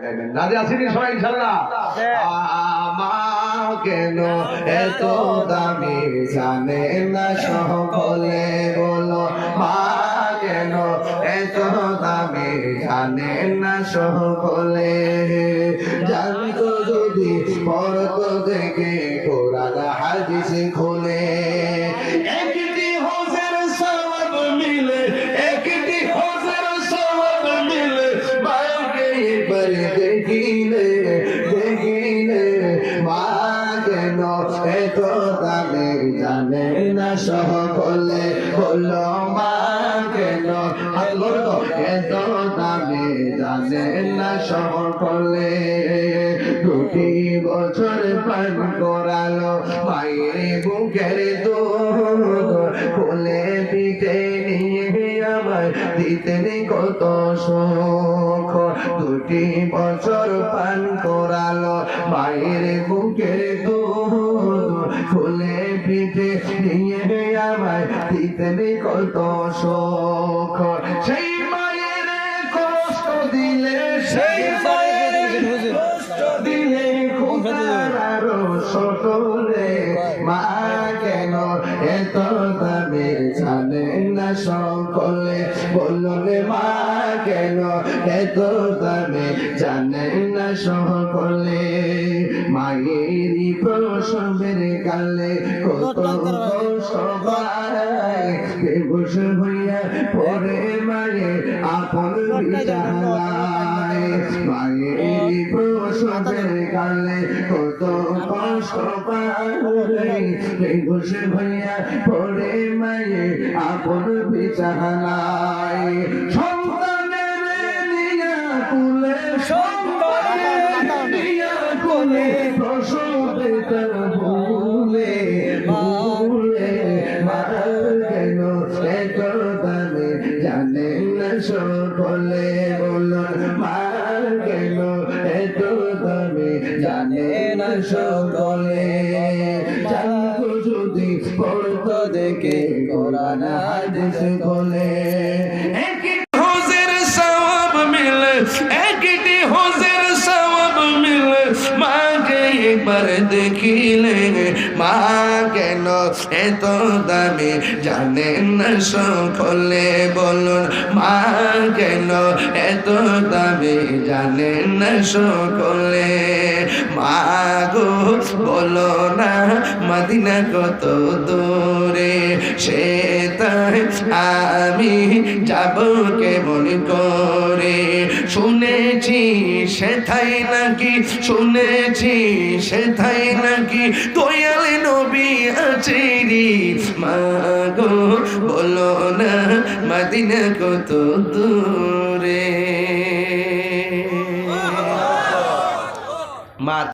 রাজি আছেন সবাই ইনশাআল্লাহ? আমার কেন এত দামি জানে না সকলে, বলো মা কেন এত দামি জানে না সকলে। জানতো যদি পড়তো দেখে কোরআন হাদিস খুলে, একটি হজের সওয়াব মিলে, একটি হজের সওয়াব মিলে, মাকে একবার দেখিলে, দেখিলে মা কেন এত দামি জানে না সকলে, বলো মা কেন এত দামি জানে না সকলে। 2 বছর পান করালো মায়ের বুকের দুধ, কোলে পিঠে নিয়ে আমায় দিতেন কত সুখ। 2 বছর পান করালো মায়ের বুকের দুধ, কোলে পিঠে নিয়ে আমায় দিতেন কত সুখ। সেই মায়ের কষ্ট দিলে, সেই মায়ের কষ্ট দিলে খোদার আরো সকলে, মা কেন এত দামি জানে না সকলে, বলুন মা কেন এত দামি জানে না সকলে। মায়েরই প্রসবের কালে কত সবাই বেহুশ হইয়া পরে মায়ে আপন বিছানায়, মায়েরই প্রসবের কালে কত কষ্ট পায়, বেহুশ হইয়া পরে মায়ে আপন বিছানায়। সন্তানের নিয়া কুলে, সন্তানের নিয়া কুলে প্রসবে তার ভুলে, ভুলে মা কেন এত দামি জানে না সকলে, বলুন মা কেন এত দামি জানে না সকলে। জানতো যদি পড়তো দেখে কোরআন হাদিস খুলে, একটি হজের সওয়াব মিলে, একটি হজের সওয়াব মিলে, মাকে একবার দেখিলে মা কেন এত দামি জানে না সকলে, বলুন মা কেন এত দামি জানে না সকলে। মা গো বলো না মদিনা কত দূরে, সে তাই আমি যাব কেমন করে। শুনেছি সেথায় নাকি, শুনেছি সেথায় নাকি দয়াল নবী আছে রে, মা গো বলো না মদিনা কত দূর।